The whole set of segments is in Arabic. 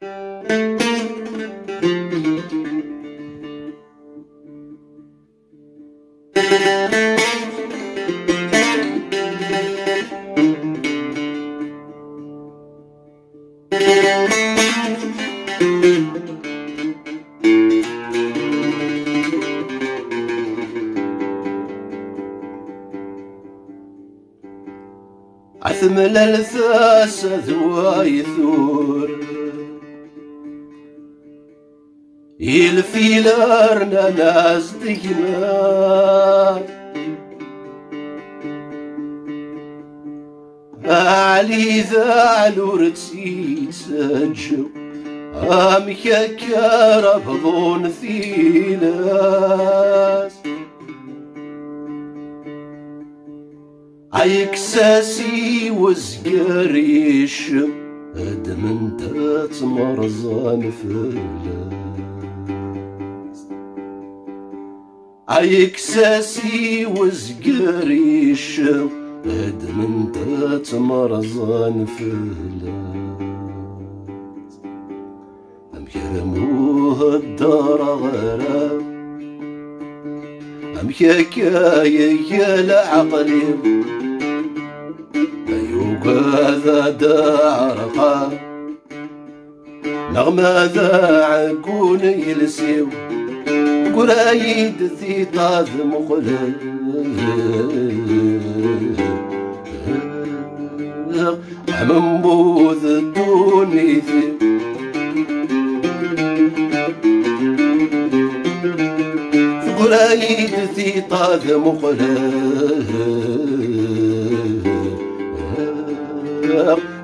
عثم الألثاس ذواي ثور يلفيلارنا ناس ديما علي ذالور تسيت سجو أمك كرب ظون ثيلاس عيكساسي وزقريش ادمن تتمرزان فلاس عيكساسي وزقريش ادمن تتمرزان فلاس ام يرموه الدار غرام ام حكاية العقل هذا دارقا نغمة ذا عقون يلسيو قرايد ثيطاذ مخلل منبوذ دوني ثيو قرايد ثيطاذ مخلل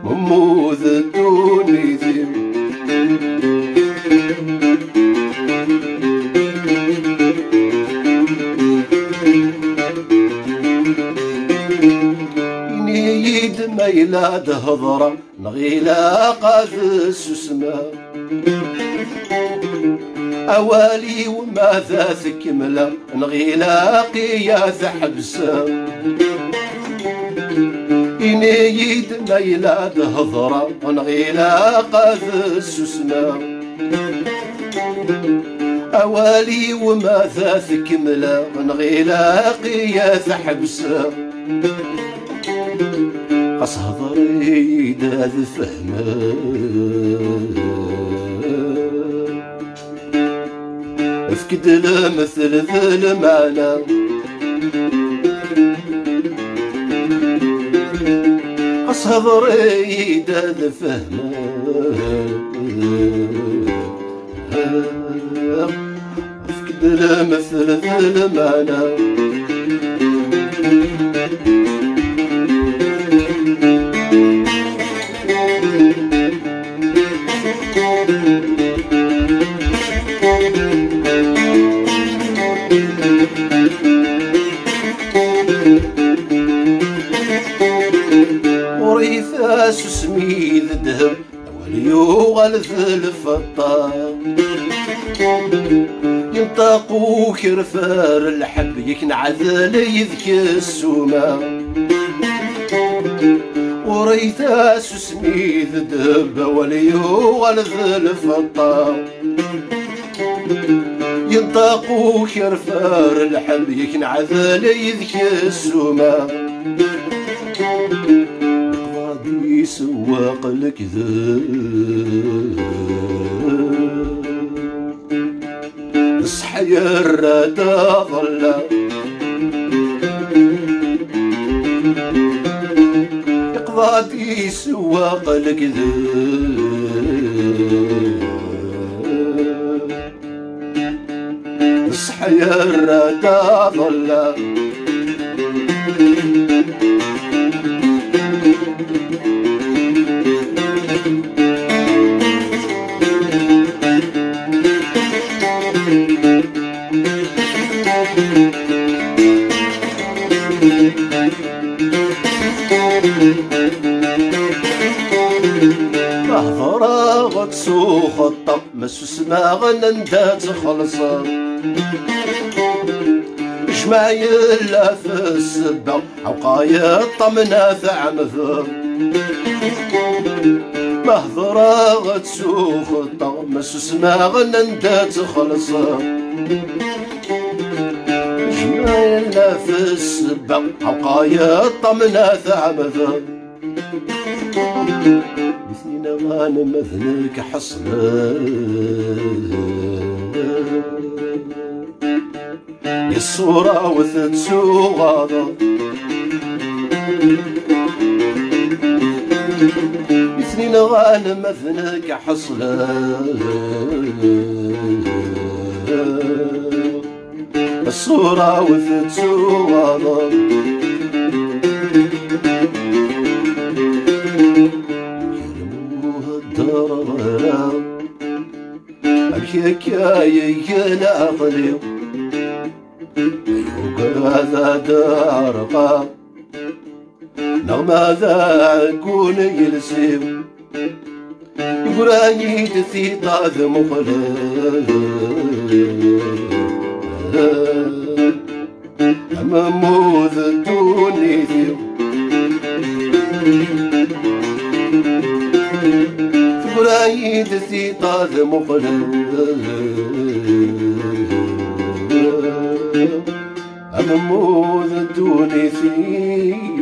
مموذ دوني ذي نيد ميلاد هضرة نغيلا قاذس اسمه أوالي وماذا ثكملة نغيلا قياث حبسه ينيد ميلاد هضرة ونغيلا قاذس اسمه أوالي وماذا ثكملة ونغيلا قياث حبسه قص هضري داذ فهمه افكد المثل ذا المعنى قص هضري داذ فهمه افكد المثل ذا المعنى وريثاس سميد الدهب وليو غلث الفطار ينطقو كرفار الحب يكنعذل يذك السوما وريثاس سميد الدهب وليو غلث الفطار ينطقو كرفار الحب يكنعذل يذك السوما قاضي سواق الكذاب اصحى يا الردى ظلا قاضي سواق الكذاب اصحى يا الردى ظلا مهضرة غتسوخ الطب مسو سماغ نندا تخلصا جمعي لا في السبة عوقايا طمنا في عمثا مهضرة غتسوخ الطغ مسوس ما غنندا تخلصا جمايلنا في السبا عقايا طمنا ثعمثا اثنين غنمذنك حصنا الصورة وثتسو غاضا اثنين غنمذنك حصنا الصورة وثتسو غاضا يرموها الدار غرا الحكاية العقلي وكذا دارقا نغمة ذا عكون يلسيم يقراني تثيطا ذا مخلص أماموذ الدوني ذيو يقراني تثيطا ذا مخلص أماموذ الدوني ذيو